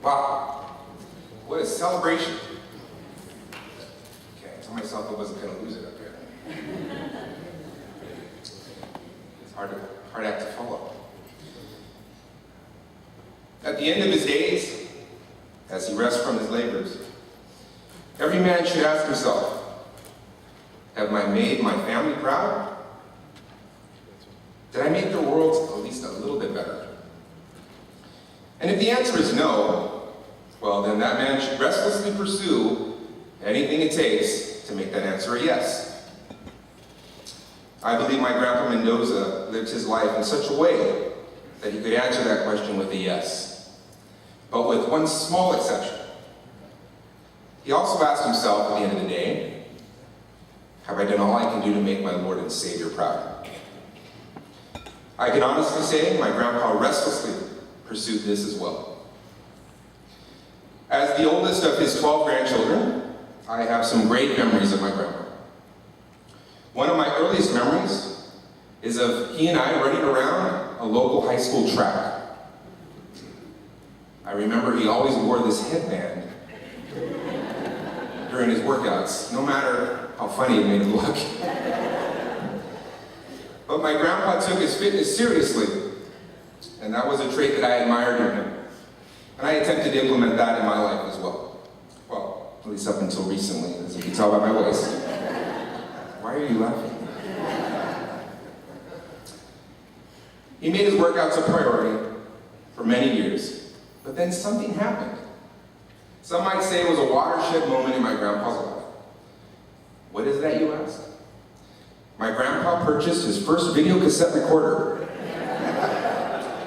Wow, what a celebration. Okay, I told myself I wasn't going to lose it up here. It's hard act to follow. At the end of his days, as he rests from his labors, every man should ask himself, have I made my family proud? Did I make their world at least a little bit better? And if the answer is no, well, then that man should restlessly pursue anything it takes to make that answer a yes. I believe my grandpa Mendoza lived his life in such a way that he could answer that question with a yes. But with one small exception. He also asked himself at the end of the day, have I done all I can do to make my Lord and Savior proud? I can honestly say my grandpa restlessly pursued this as well. As the oldest of his 12 grandchildren, I have some great memories of my grandpa. One of my earliest memories is of he and I running around a local high school track. I remember he always wore this headband during his workouts, no matter how funny it made him look. But my grandpa took his fitness seriously, and that was a trait that I admired in him. And I attempted to implement that in my life as well. Well, at least up until recently, as you can tell by my voice. Why are you laughing? He made his workouts a priority for many years. But then something happened. Some might say it was a watershed moment in my grandpa's life. What is that, you ask? My grandpa purchased his first video cassette recorder,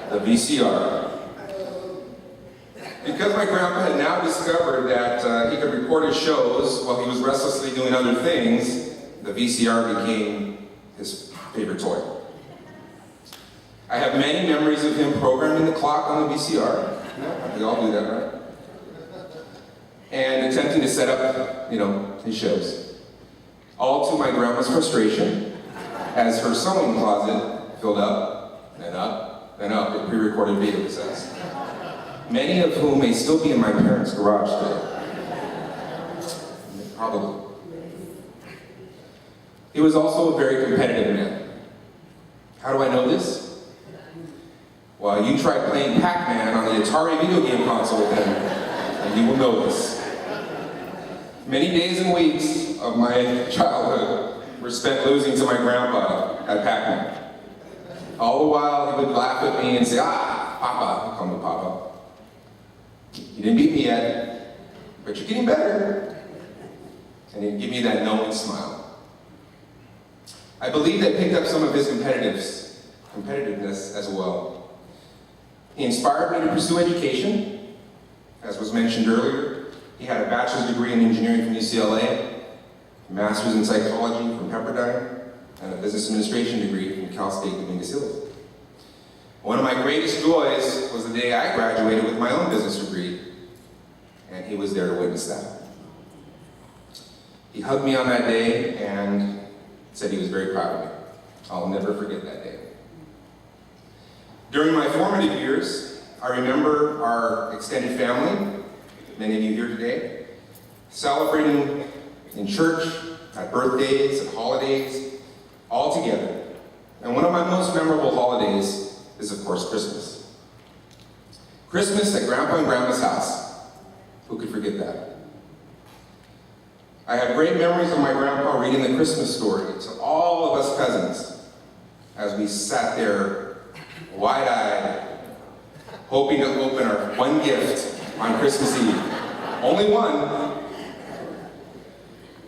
the VCR. Because my grandpa had now discovered that he could record his shows while he was restlessly doing other things, the VCR became his favorite toy. I have many memories of him programming the clock on the VCR. We all do that, right? And attempting to set up, his shows. All to my grandma's frustration, as her sewing closet filled up and up and up with pre-recorded video cassettes. Many of whom may still be in my parents' garage today. Probably. He was also a very competitive man. How do I know this? Well, you try playing Pac-Man on the Atari video game console with him, and you will know this. Many days and weeks of my childhood were spent losing to my grandpa at Pac-Man. All the while, he would laugh at me and say, Papa, he'd call me Papa. You didn't beat me yet, but you're getting better. And he'd give me that knowing smile. I believe that picked up some of his competitiveness as well. He inspired me to pursue education. As was mentioned earlier, he had a bachelor's degree in engineering from UCLA, a master's in psychology from Pepperdine, and a business administration degree from Cal State Dominguez Hills. One of my greatest joys was the day I graduated with my own business degree, and he was there to witness that. He hugged me on that day and said he was very proud of me. I'll never forget that day. During my formative years, I remember our extended family, many of you here today, celebrating in church, at birthdays, at holidays, all together. And one of my most memorable holidays is, of course, Christmas. Christmas at Grandpa and Grandma's house. Who could forget that? I have great memories of my grandpa reading the Christmas story to all of us cousins as we sat there wide-eyed, hoping to open our one gift on Christmas Eve. Only one.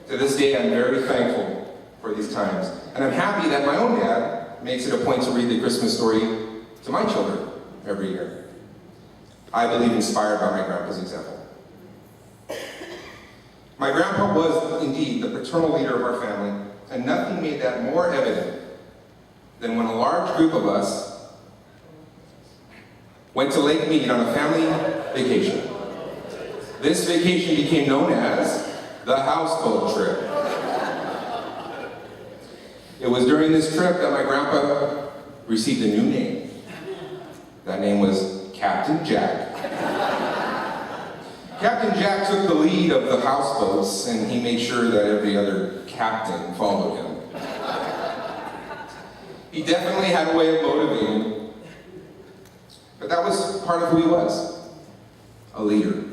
To this day, I'm very thankful for these times. And I'm happy that my own dad makes it a point to read the Christmas story to my children every year. I believe inspired by my grandpa's example. My grandpa was indeed the paternal leader of our family, and nothing made that more evident than when a large group of us went to Lake Mead on a family vacation. This vacation became known as the houseboat trip. It was during this trip that my grandpa received a new name. That name was Captain Jack. Captain Jack took the lead of the houseboats, and he made sure that every other captain followed him. He definitely had a way of motivating, but that was part of who he was, a leader.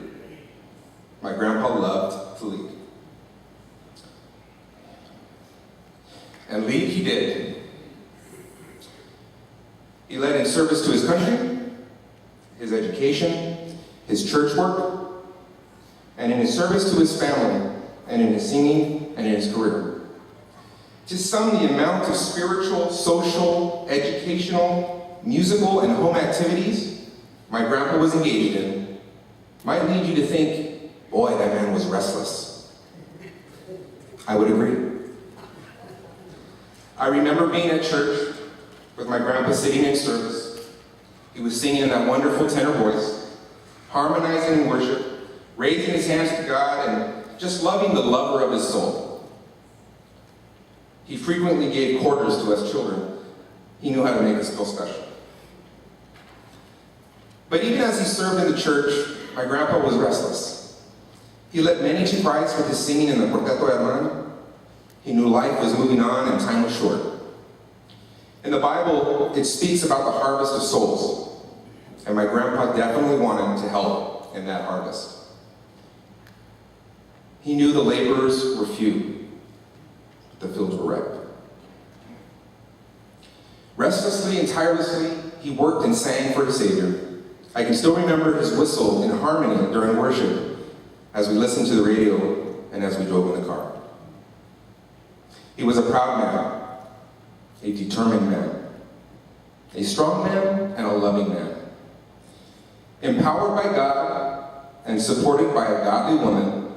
My grandpa loved to lead. And lead he did. He led in service to his country, his education, his church work, and in his service to his family, and in his singing, and in his career. To sum the amount of spiritual, social, educational, musical, and home activities my grandpa was engaged in might lead you to think, boy, that man was restless. I would agree. I remember being at church with my grandpa sitting in service. He was singing in that wonderful tenor voice, harmonizing in worship, raising his hands to God, and just loving the lover of his soul. He frequently gave quarters to us children. He knew how to make us feel special. But even as he served in the church, my grandpa was restless. He led many to Christ with his singing in the Quarteto Hermano. He knew life was moving on and time was short. In the Bible, it speaks about the harvest of souls, and my grandpa definitely wanted to help in that harvest. He knew the laborers were few, but the fields were ripe. Restlessly and tirelessly, he worked and sang for his Savior. I can still remember his whistle in harmony during worship as we listened to the radio and as we drove in the car. He was a proud man, a determined man, a strong man, and a loving man. Empowered by God and supported by a godly woman,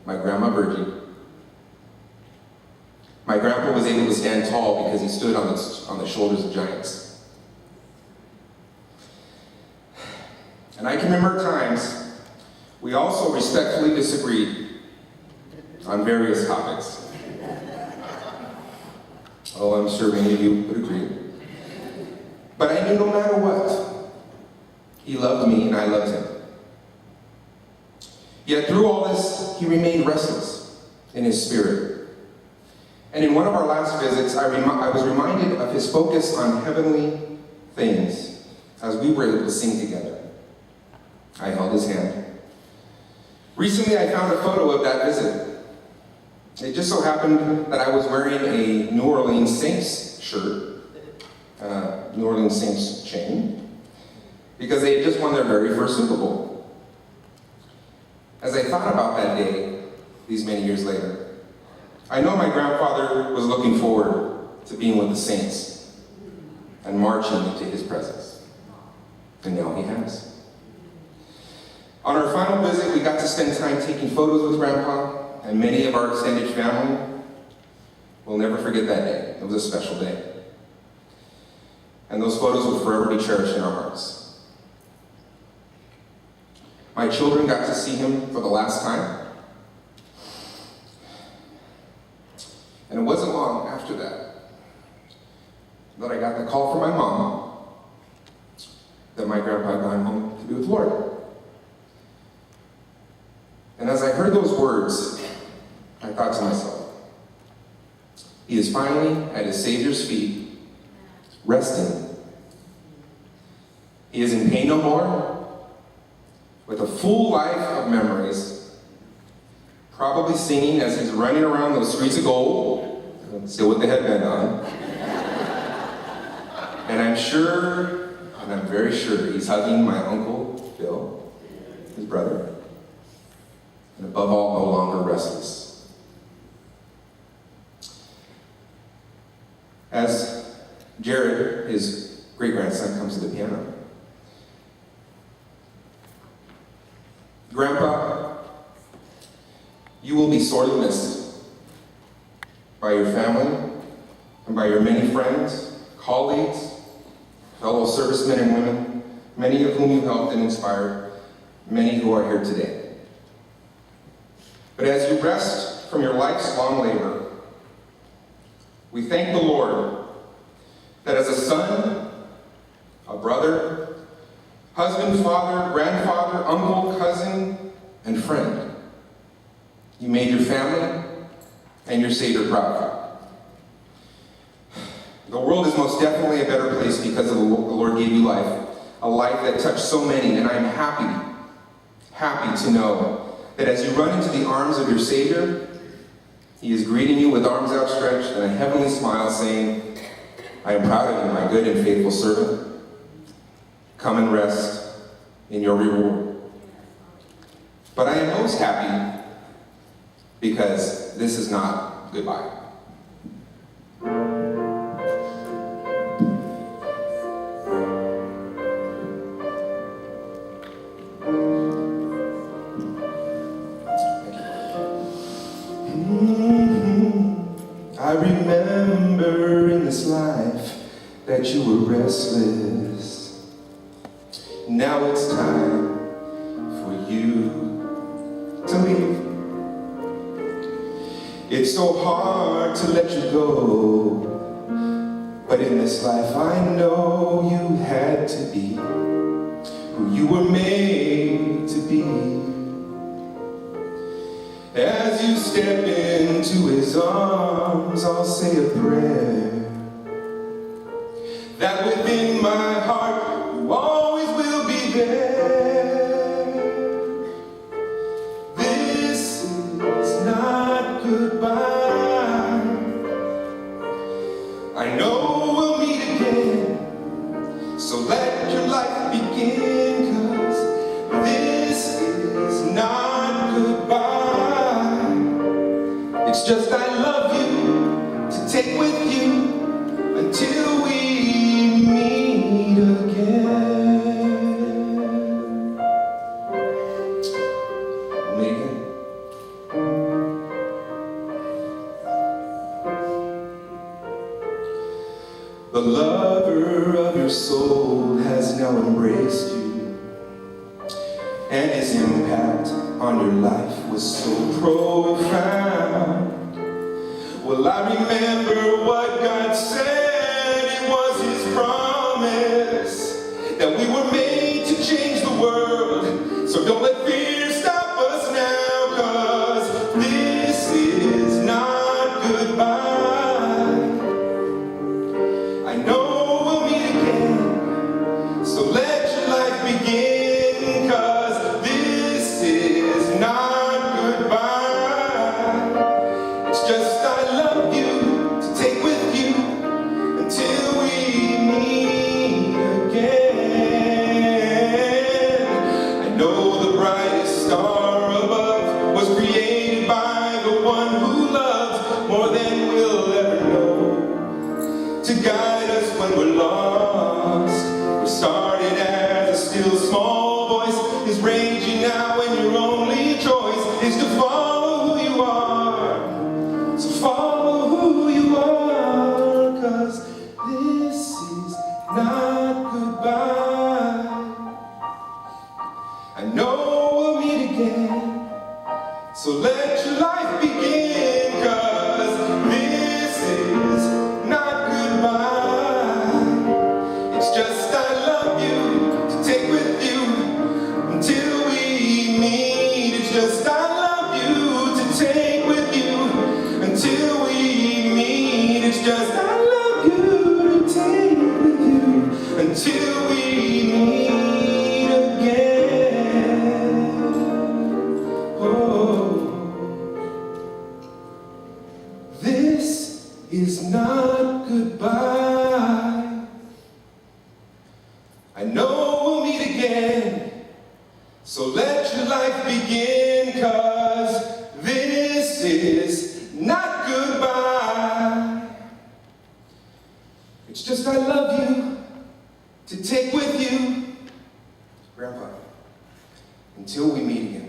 my Grandma Virgie. My grandpa was able to stand tall because he stood on the shoulders of giants. And I can remember times we also respectfully disagreed on various topics. Oh, I'm sure many of you would agree. But I knew no matter what, he loved me and I loved him. Yet through all this, he remained restless in his spirit. And in one of our last visits, I was reminded of his focus on heavenly things as we were able to sing together. I held his hand. Recently, I found a photo of that visit. It just so happened that I was wearing a New Orleans Saints shirt, New Orleans Saints chain, because they had just won their very first Super Bowl. As I thought about that day, these many years later, I know my grandfather was looking forward to being with the Saints and marching into his presence. And now he has. On our final visit, we got to spend time taking photos with Grandpa and many of our extended family. We'll never forget that day. It was a special day. And those photos will forever be cherished in our hearts. My children got to see him for the last time. And it wasn't long after that I got the call from my mom that my grandpa had gone home to be with the Lord. And as I heard those words, I thought to myself, he is finally at his Savior's feet, resting. He is in pain no more, with a full life of memories, probably singing as he's running around those streets of gold, still with the headband on. And I'm very sure he's hugging my uncle, Bill, his brother, and above all, no longer restless. As Jared, his great-grandson, comes to the piano, Grandpa, you will be sorely missed by your family and by your many friends, colleagues, fellow servicemen and women, many of whom you helped and inspired, many who are here today. But as you rest from your life's long labor, we thank the Lord that as a son, a brother, husband, father, grandfather, uncle, cousin, and friend. You made your family and your Savior proud. The world is most definitely a better place because of the Lord gave you life, a life that touched so many, and I'm happy to know that as you run into the arms of your Savior, He is greeting you with arms outstretched and a heavenly smile saying, I am proud of you, my good and faithful servant. Come and rest in your reward. But I am most happy because this is not goodbye. I remember in this life that you were restless. Now it's time for you to leave. It's so hard to let you go, but in this life I know you had to be who you were made to be. As you step into His arms, I'll say a prayer that within my heart you always will be there. This is not goodbye. I know we'll meet again, so let your life begin, 'cause this is not goodbye. It's just I love you to take with you until we meet again. Meet again. The lover of your soul has now embraced you, and His impact on your life was so profound. Well, I remember what God said, it was His promise that we were made to change the world. So don't let fear stop us now, 'cause this is not goodbye. I know we'll meet again, so let your life begin, 'cause this is not goodbye. It's just I love you to take with you until we meet again. I know the brightest star above was created by the one who loves more than we'll ever know, to guide us when we're lost. We started as a still small voice, is raging now when your only choice is to follow who you are. So follow who you are, 'cause this is not goodbye. I know we'll meet again, so let your life begin, 'cause this is not goodbye. It's just I love you to take with you until we meet. It's just I love you to take with you until we meet. It's just I love you to take with you until we meet again. Oh, this is not goodbye. I know we'll meet again, so let your life begin, 'cause this is not goodbye. It's just I love you to take with you, Grandpa, until we meet again.